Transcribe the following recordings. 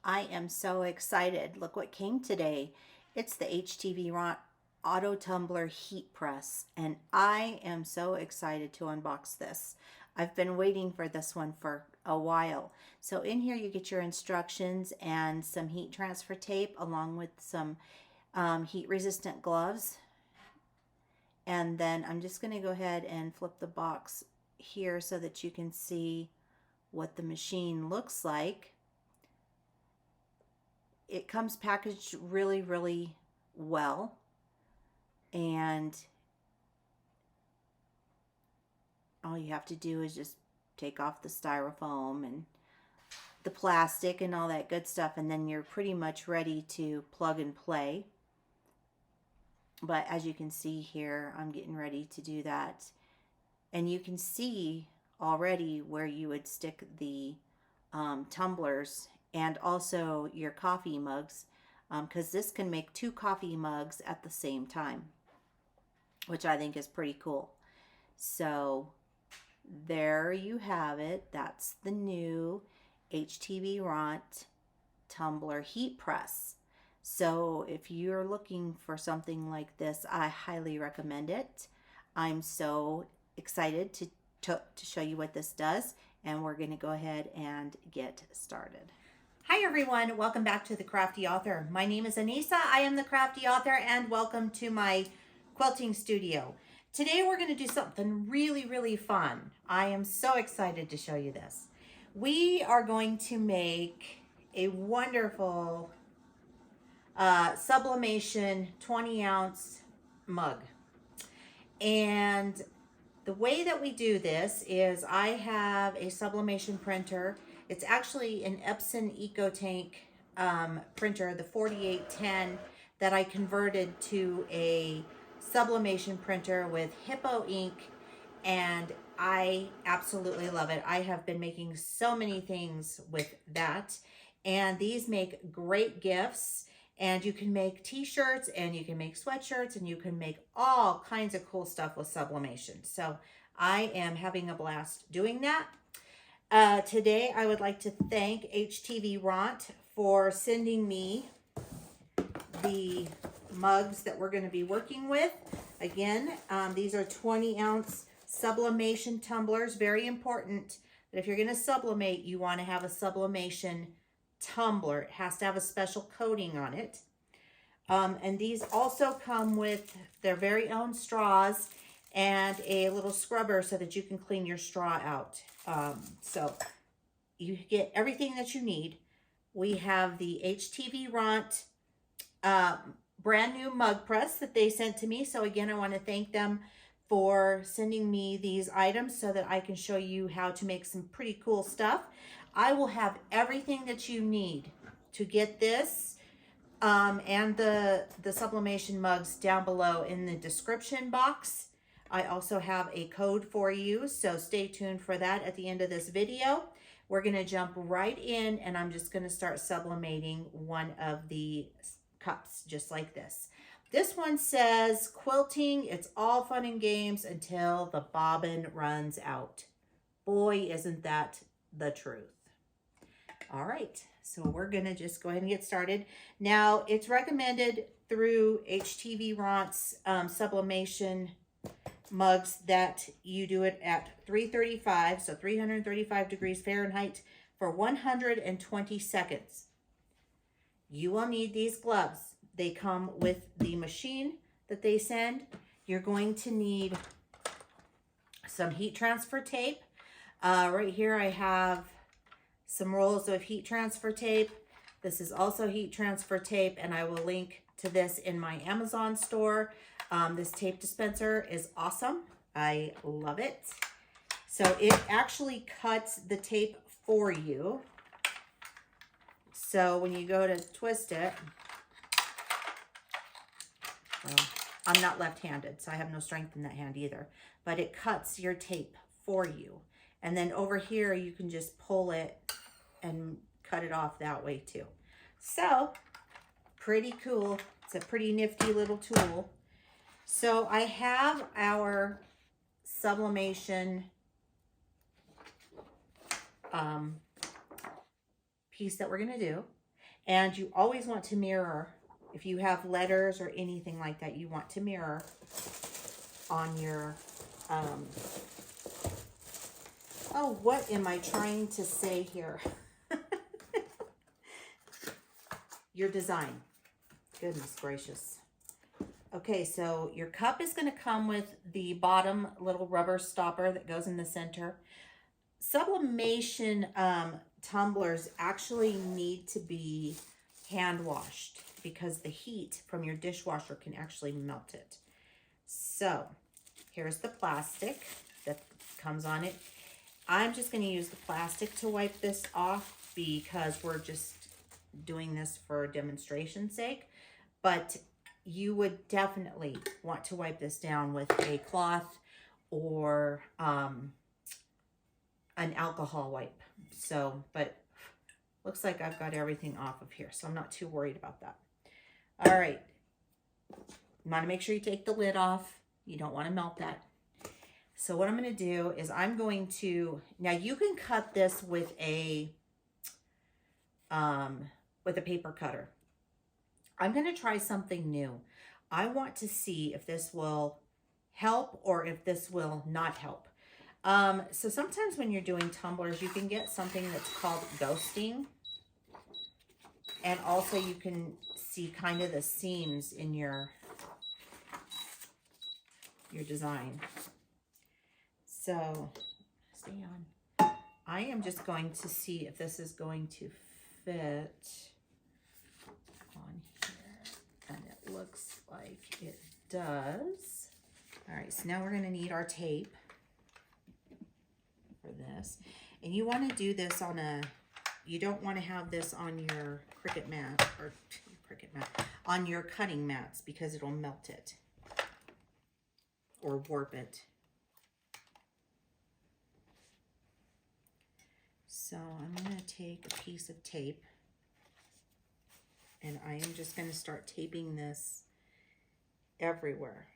I am so excited. Look what came today. It's the HTVRONT Auto Tumbler Heat Press, and I am so excited to unbox this. I've been waiting for this one for a while. So in here you get your instructions and some heat transfer tape along with some heat resistant gloves. And then I'm just going to go ahead and flip the box here so that you can see what the machine looks like. It comes packaged really well, and all you have to do is just take off the styrofoam and the plastic and all that good stuff, and then you're pretty much ready to plug and play. But as you can see here, I'm getting ready to do that, and you can see already where you would stick the tumblers and also your coffee mugs, because this can make 2 coffee mugs at the same time, which I think is pretty cool. So there you have it. That's the new HTVRONT Tumbler Heat Press. So if you're looking for something like this, I highly recommend it. I'm so excited to show you what this does, and we're going to go ahead and get started. Hi everyone, welcome back to the Crafty Author. My name is Anissa, I am the Crafty Author, and welcome to my quilting studio. Today we're going to do something really fun. I am so excited to show you this. We are going to make a wonderful sublimation 20-ounce mug. And the way that we do this is I have a sublimation printer. It's actually an Epson EcoTank printer, the 4810, that I converted to a sublimation printer with Hippo ink, and I absolutely love it. I have been making so many things with that, and these make great gifts. And you can make t-shirts, and you can make sweatshirts, and you can make all kinds of cool stuff with sublimation. So I am having a blast doing that. Today I would like to thank HTVRONT for sending me the mugs that we're going to be working with. Again, these are 20-ounce sublimation tumblers. Very important that if you're going to sublimate, you want to have a sublimation tumbler. It has to have a special coating on it. And these also come with their very own straws and a little scrubber so that you can clean your straw out. So you get everything that you need. We have the HTVRONT brand new mug press that they sent to me. So again, I want to thank them for sending me these items so that I can show you how to make some pretty cool stuff. I will have everything that you need to get this and the sublimation mugs down below in the description box. I also have a code for you, so stay tuned for that at the end of this video. We're going to jump right in, and I'm just going to start sublimating one of the cups just like this. This one says, quilting, it's all fun and games until the bobbin runs out. Boy, isn't that the truth. All right, so we're going to just go ahead and get started. Now, it's recommended through HTVRONT's sublimation mugs that you do it at 335, so 335 degrees Fahrenheit for 120 seconds. You will need these gloves. They come with the machine that they send. You're going to need some heat transfer tape. Right here I have some rolls of heat transfer tape. This is also heat transfer tape, and I will link to this in my Amazon store. This tape dispenser is awesome. I love it. So it actually cuts the tape for you. So when you go to twist it, well, I'm not left-handed, so I have no strength in that hand either, but it cuts your tape for you. And then over here, you can just pull it and cut it off that way too. So pretty cool. It's a pretty nifty little tool. So I have our sublimation piece that we're going to do. And you always want to mirror. If you have letters or anything like that, you want to mirror on your, oh, what am I trying to say here? Your design. Goodness gracious. Okay, so your cup is going to come with the bottom little rubber stopper that goes in the center. Sublimation tumblers actually need to be hand washed because the heat from your dishwasher can actually melt it. So here's the plastic that comes on it. I'm just going to use the plastic to wipe this off because we're just doing this for demonstration's sake, but you would definitely want to wipe this down with a cloth or an alcohol wipe. So, but looks like I've got everything off of here, so I'm not too worried about that. All right, you want to make sure you take the lid off. You don't want to melt that. So what I'm going to do is I'm going to, now you can cut this with a paper cutter. I'm going to try something new. I want to see if this will help or if this will not help. So sometimes when you're doing tumblers, you can get something that's called ghosting. And also you can see kind of the seams in your design. So stay on. I am just going to see if this is going to fit on here. And it looks like it does. All right, so now we're going to need our tape for this. And you want to do this on a, you don't want to have this on your Cricut mat, or Cricut mat, on your cutting mats because it'll melt it or warp it. So I'm going to take a piece of tape and I am just going to start taping this everywhere.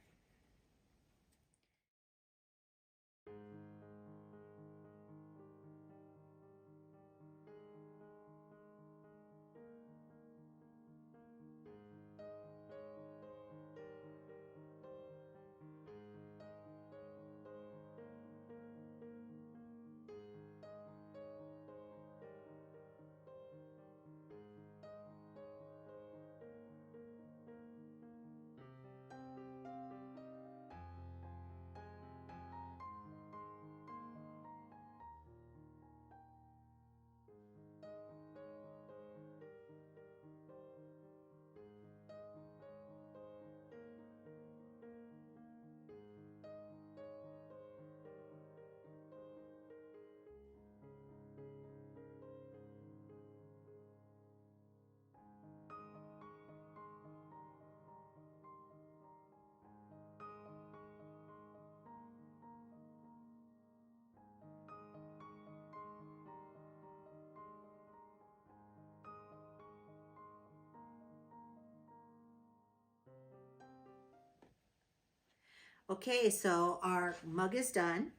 Okay, so our mug is done.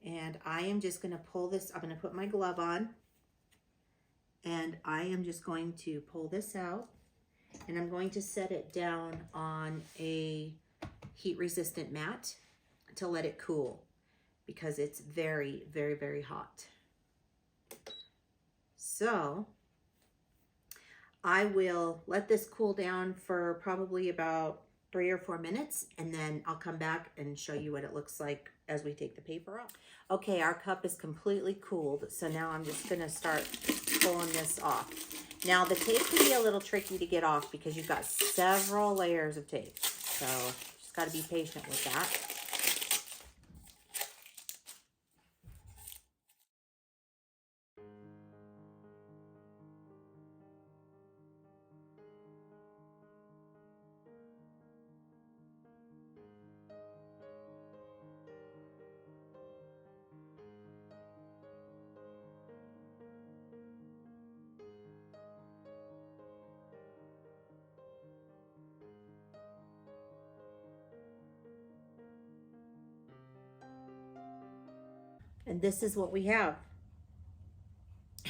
And I am just going to pull this, I'm going to put my glove on. And I am just going to pull this out. And I'm going to set it down on a heat-resistant mat to let it cool. Because it's very, very, very hot. So I will let this cool down for probably about 3 or 4 minutes, and then I'll come back and show you what it looks like as we take the paper off. Okay, our cup is completely cooled, so now I'm just gonna start pulling this off. Now the tape can be a little tricky to get off because you've got several layers of tape, so just gotta be patient with that. And this is what we have.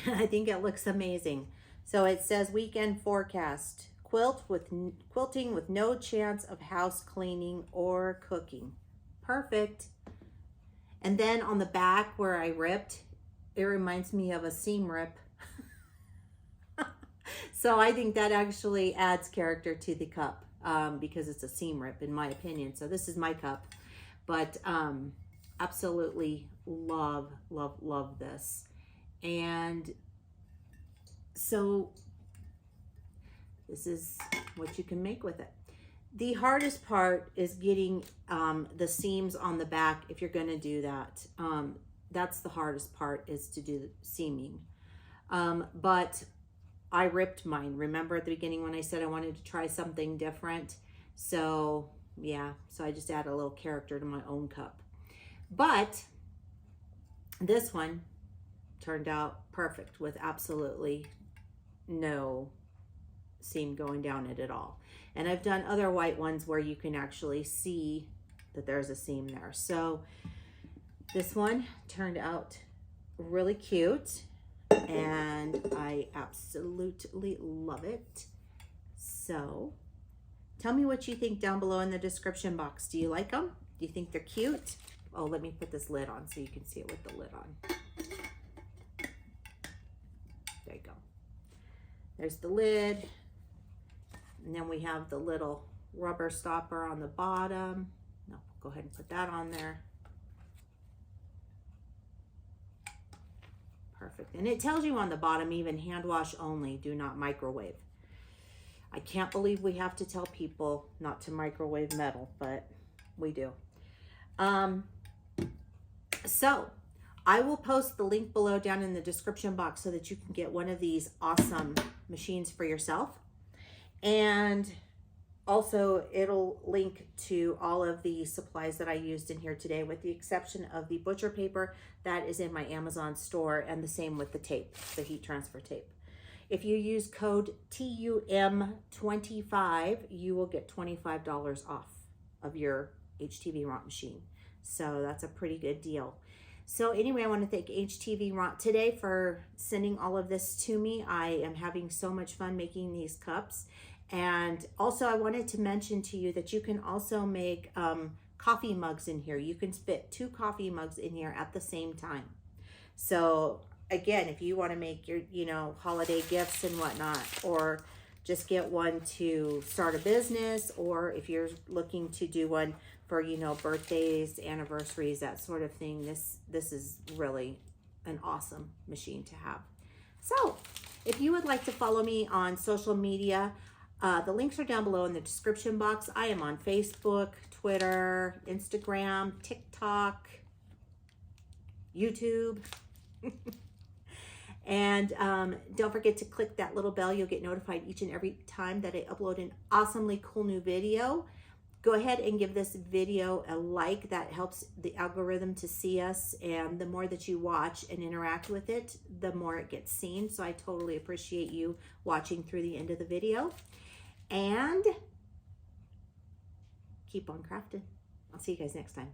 I think it looks amazing. So it says weekend forecast. Quilting with no chance of house cleaning or cooking. Perfect. And then on the back where I ripped, it reminds me of a seam rip. So I think that actually adds character to the cup because it's a seam rip in my opinion. So this is my cup. But absolutely love, love, love this. And so this is what you can make with it. The hardest part is getting the seams on the back if you're going to do that. That's the hardest part, is to do the seaming. But I ripped mine. Remember at the beginning when I said I wanted to try something different? So yeah, so I just add a little character to my own cup. But this one turned out perfect with absolutely no seam going down it at all. And I've done other white ones where you can actually see that there's a seam there. So this one turned out really cute and I absolutely love it. So tell me what you think down below in the description box. Do you like them? Do you think they're cute? Oh, let me put this lid on so you can see it with the lid on. There you go. There's the lid. And then we have the little rubber stopper on the bottom. No, go ahead and put that on there. Perfect. And it tells you on the bottom, even hand wash only, do not microwave. I can't believe we have to tell people not to microwave metal, but we do. So I will post the link below down in the description box so that you can get one of these awesome machines for yourself. And also it'll link to all of the supplies that I used in here today, with the exception of the butcher paper that is in my Amazon store, and the same with the tape, the heat transfer tape. If you use code TUM25, you will get $25 off of your HTVRONT machine. So that's a pretty good deal. So anyway, I want to thank HTVRONT today for sending all of this to me. I am having so much fun making these cups. And also I wanted to mention to you that you can also make coffee mugs in here. You can fit 2 coffee mugs in here at the same time. So again, if you want to make your, holiday gifts and whatnot, or just get one to start a business, or if you're looking to do one for, birthdays, anniversaries, that sort of thing, this is really an awesome machine to have. So if you would like to follow me on social media, the links are down below in the description box. I am on Facebook, Twitter, Instagram, TikTok, YouTube. And don't forget to click that little bell. You'll get notified each and every time that I upload an awesomely cool new video. Go ahead and give this video a like. That helps the algorithm to see us. And the more that you watch and interact with it, the more it gets seen. So I totally appreciate you watching through the end of the video. And keep on crafting. I'll see you guys next time.